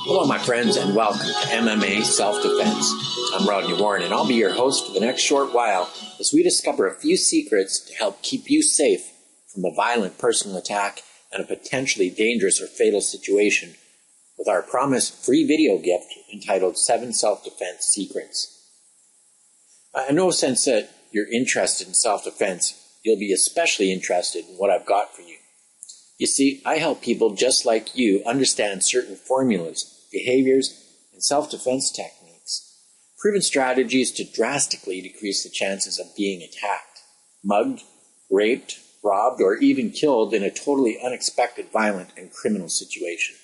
Hello, my friends, and welcome to MMA Self-Defense. I'm Rodney Warren, and I'll be your host for the next short while as we discover a few secrets to help keep you safe from a violent personal attack and a potentially dangerous or fatal situation with our promised free video gift entitled 7 Self-Defense Secrets. I know since that you're interested in self-defense, you'll be especially interested in what I've got for you. You see, I help people just like you understand certain formulas, behaviors, and self-defense techniques, proven strategies to drastically decrease the chances of being attacked, mugged, raped, robbed, or even killed in a totally unexpected, violent, and criminal situation.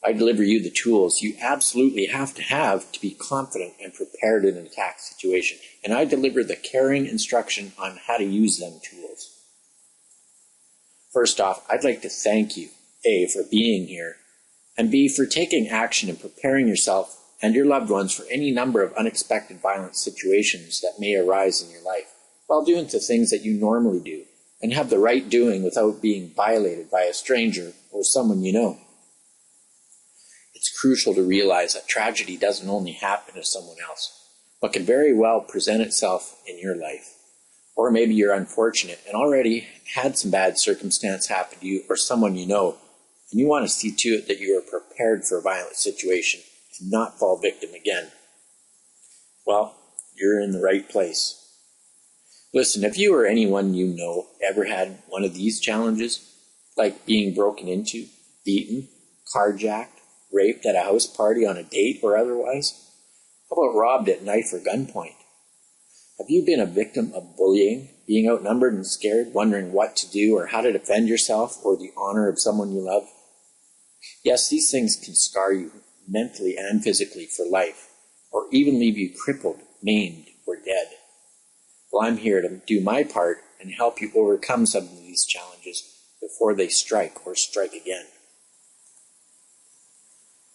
I deliver you the tools you absolutely have to be confident and prepared in an attack situation, and I deliver the caring instruction on how to use them tools. First off, I'd like to thank you, A, for being here, and B, for taking action and preparing yourself and your loved ones for any number of unexpected violent situations that may arise in your life, while doing the things that you normally do and have the right doing without being violated by a stranger or someone you know. It's crucial to realize that tragedy doesn't only happen to someone else, but can very well present itself in your life. Or maybe you're unfortunate and already had some bad circumstance happen to you or someone you know, and you want to see to it that you are prepared for a violent situation and not fall victim again. Well, you're in the right place. Listen, if you or anyone you know ever had one of these challenges, like being broken into, beaten, carjacked, raped at a house party on a date or otherwise, how about robbed at knife or gunpoint? Have you been a victim of bullying, being outnumbered and scared, wondering what to do or how to defend yourself or the honor of someone you love? Yes, these things can scar you mentally and physically for life, or even leave you crippled, maimed, or dead. Well, I'm here to do my part and help you overcome some of these challenges before they strike or strike again.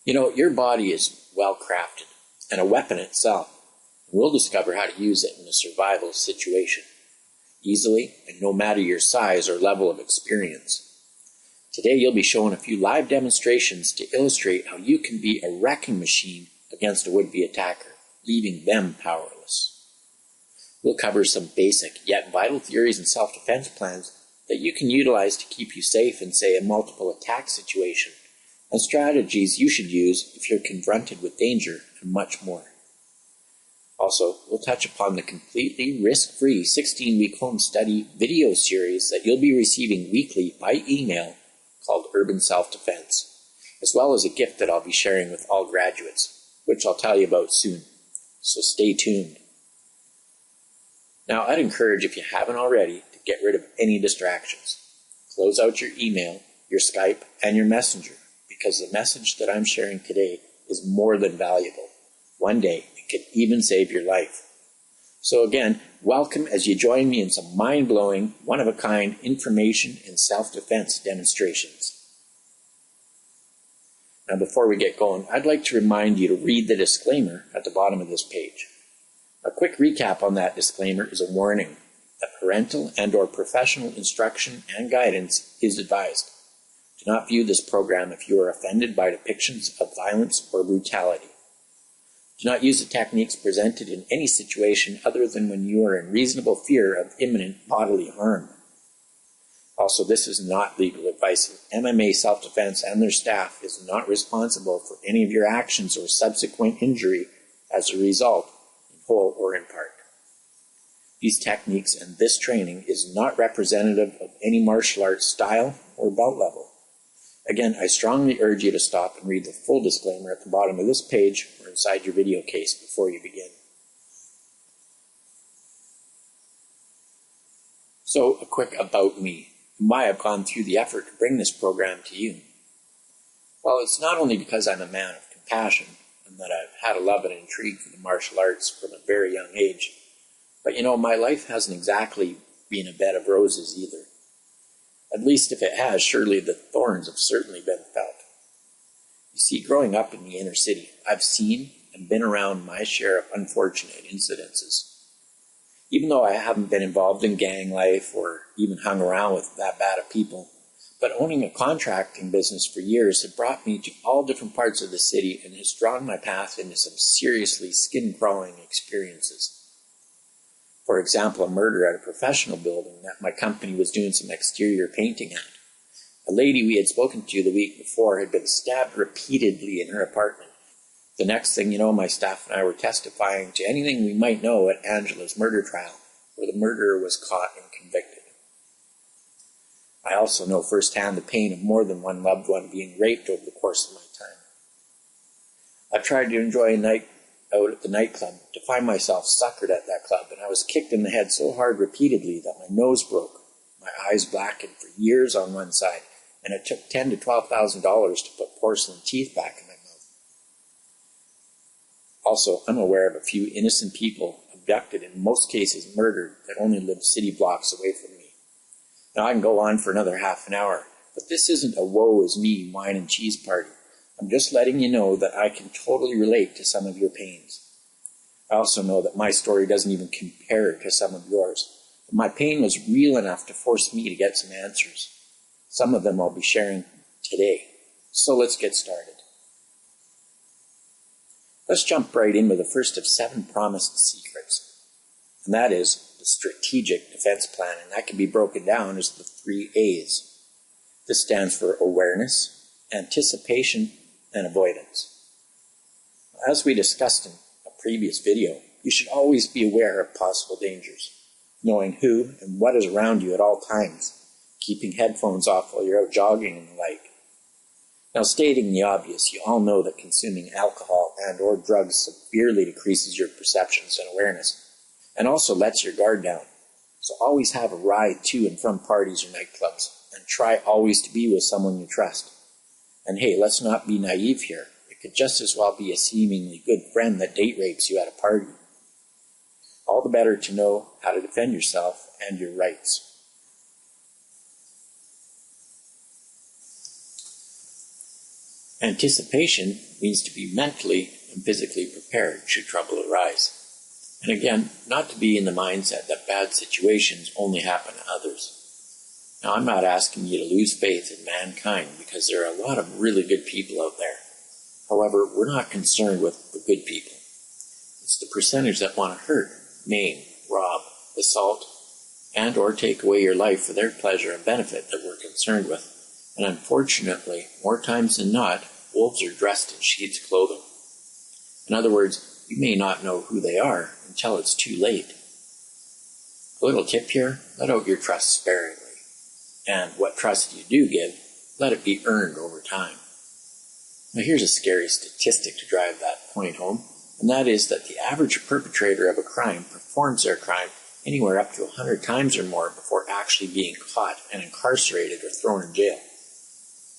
You know, your body is well crafted and a weapon itself. We'll discover how to use it in a survival situation, easily and no matter your size or level of experience. Today you'll be shown a few live demonstrations to illustrate how you can be a wrecking machine against a would-be attacker, leaving them powerless. We'll cover some basic yet vital theories and self-defense plans that you can utilize to keep you safe in, say, a multiple attack situation, and strategies you should use if you're confronted with danger, and much more. Also, we'll touch upon the completely risk-free 16-week home study video series that you'll be receiving weekly by email called Urban Self-Defense, as well as a gift that I'll be sharing with all graduates, which I'll tell you about soon. So stay tuned. Now, I'd encourage, if you haven't already, to get rid of any distractions. Close out your email, your Skype, and your Messenger, because the message that I'm sharing today is more than valuable. One day, it could even save your life. So again, welcome as you join me in some mind-blowing, one-of-a-kind information and self-defense demonstrations. Now, before we get going, I'd like to remind you to read the disclaimer at the bottom of this page. A quick recap on that disclaimer is a warning that parental and/or professional instruction and guidance is advised. Do not view this program if you are offended by depictions of violence or brutality. Do not use the techniques presented in any situation other than when you are in reasonable fear of imminent bodily harm. Also, this is not legal advice. MMA Self-Defense and their staff is not responsible for any of your actions or subsequent injury as a result, in whole or in part. These techniques and this training is not representative of any martial arts style or belt level. Again, I strongly urge you to stop and read the full disclaimer at the bottom of this page or inside your video case before you begin. So, a quick about me, and why I've gone through the effort to bring this program to you. Well, it's not only because I'm a man of compassion and that I've had a love and intrigue for the martial arts from a very young age, but my life hasn't exactly been a bed of roses either. At least if it has, surely the thorns have certainly been felt. You see, growing up in the inner city, I've seen and been around my share of unfortunate incidences. Even though I haven't been involved in gang life or even hung around with that bad of people, but owning a contracting business for years had brought me to all different parts of the city and has drawn my path into some seriously skin-crawling experiences. For example, a murder at a professional building that my company was doing some exterior painting at. A lady we had spoken to the week before had been stabbed repeatedly in her apartment. The next thing you know, my staff and I were testifying to anything we might know at Angela's murder trial, where the murderer was caught and convicted. I also know firsthand the pain of more than one loved one being raped over the course of my time. I've tried to enjoy a night out at the nightclub to find myself suckered at that club, and I was kicked in the head so hard repeatedly that my nose broke, my eyes blackened for years on one side, and it took $10,000 to $12,000 to put porcelain teeth back in my mouth. Also, I'm aware of a few innocent people abducted and in most cases murdered that only live city blocks away from me. Now I can go on for another half an hour, but this isn't a woe is me wine and cheese party. I'm just letting you know that I can totally relate to some of your pains. I also know that my story doesn't even compare to some of yours, but my pain was real enough to force me to get some answers. Some of them I'll be sharing today. So let's get started. Let's jump right in with the first of 7 promised secrets, and that is the strategic defense plan, and that can be broken down as the 3 A's. This stands for awareness, anticipation, and avoidance. As we discussed in a previous video, you should always be aware of possible dangers, knowing who and what is around you at all times, keeping headphones off while you're out jogging and the like. Now, stating the obvious, you all know that consuming alcohol and or drugs severely decreases your perceptions and awareness, and also lets your guard down. So always have a ride to and from parties or nightclubs, and try always to be with someone you trust. And hey, let's not be naive here. It could just as well be a seemingly good friend that date rapes you at a party. All the better to know how to defend yourself and your rights. Anticipation means to be mentally and physically prepared should trouble arise. And again, not to be in the mindset that bad situations only happen to others. Now, I'm not asking you to lose faith in mankind because there are a lot of really good people out there. However, we're not concerned with the good people. It's the percentage that want to hurt, maim, rob, assault, and or take away your life for their pleasure and benefit that we're concerned with. And unfortunately, more times than not, wolves are dressed in sheep's clothing. In other words, you may not know who they are until it's too late. A little tip here, let out your trust sparingly. And what trust you do give, let it be earned over time. Now here's a scary statistic to drive that point home, and that is that the average perpetrator of a crime performs their crime anywhere up to 100 times or more before actually being caught and incarcerated or thrown in jail.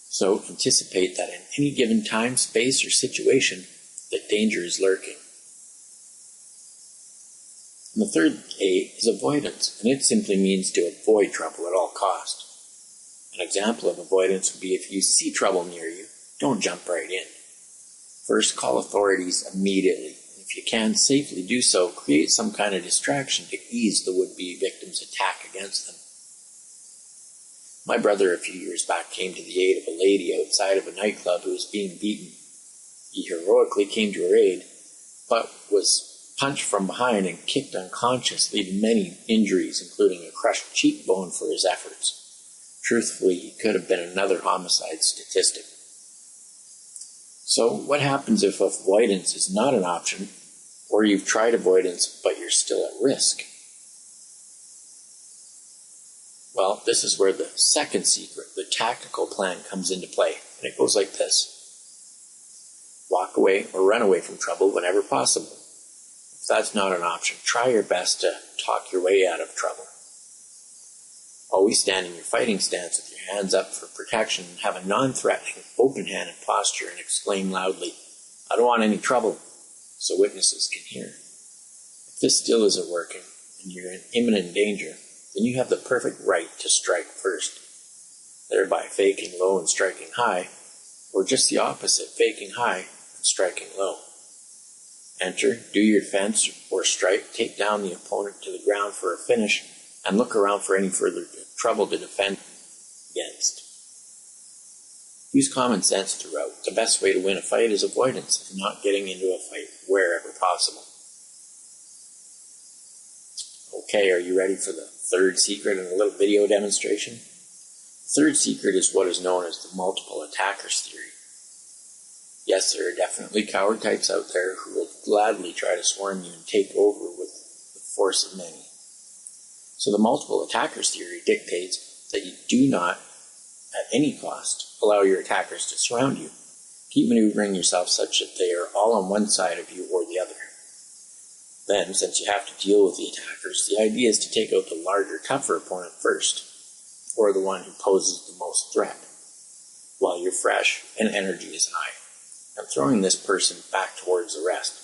So anticipate that in any given time, space, or situation, that danger is lurking. And the third A is avoidance, and it simply means to avoid trouble at all costs. An example of avoidance would be if you see trouble near you, don't jump right in. First, call authorities immediately. If you can safely do so, create some kind of distraction to ease the would-be victim's attack against them. My brother a few years back came to the aid of a lady outside of a nightclub who was being beaten. He heroically came to her aid, but was punched from behind and kicked unconscious, leaving many injuries, including a crushed cheekbone for his efforts. Truthfully, he could have been another homicide statistic. So what happens if avoidance is not an option, or you've tried avoidance but you're still at risk? Well, this is where the second secret, the tactical plan, comes into play. And it goes like this. Walk away or run away from trouble whenever possible. If that's not an option, try your best to talk your way out of trouble. Always stand in your fighting stance with your hands up for protection and have a non-threatening, open-handed posture and exclaim loudly, "I don't want any trouble," so witnesses can hear. If this still isn't working and you're in imminent danger, then you have the perfect right to strike first, thereby faking low and striking high, or just the opposite, faking high and striking low. Enter, do your fence or strike, take down the opponent to the ground for a finish, and look around for any further trouble to defend against. Use common sense throughout. The best way to win a fight is avoidance and not getting into a fight wherever possible. Okay, are you ready for the third secret in a little video demonstration? The third secret is what is known as the multiple attackers theory. Yes, there are definitely coward types out there who will gladly try to swarm you and take over with the force of many. So the multiple attackers theory dictates that you do not, at any cost, allow your attackers to surround you. Keep maneuvering yourself such that they are all on one side of you or the other. Then, since you have to deal with the attackers, the idea is to take out the larger, tougher opponent first, or the one who poses the most threat, while you're fresh and energy is high, and throwing this person back towards the rest.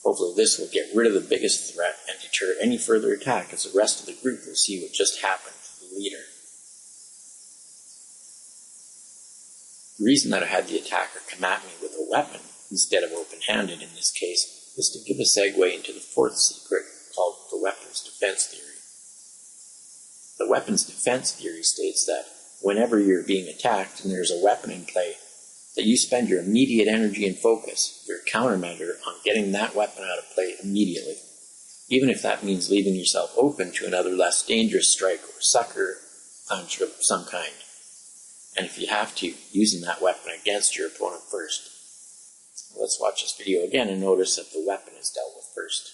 Hopefully this will get rid of the biggest threat and deter any further attack, as the rest of the group will see what just happened to the leader. The reason that I had the attacker come at me with a weapon instead of open-handed in this case is to give a segue into the fourth secret, called the weapons defense theory. The weapons defense theory states that whenever you're being attacked and there's a weapon in play, that you spend your immediate energy and focus, your countermeasure, on getting that weapon out of play immediately, even if that means leaving yourself open to another less dangerous strike or sucker punch of some kind. And if you have to, using that weapon against your opponent first. Let's watch this video again and notice that the weapon is dealt with first.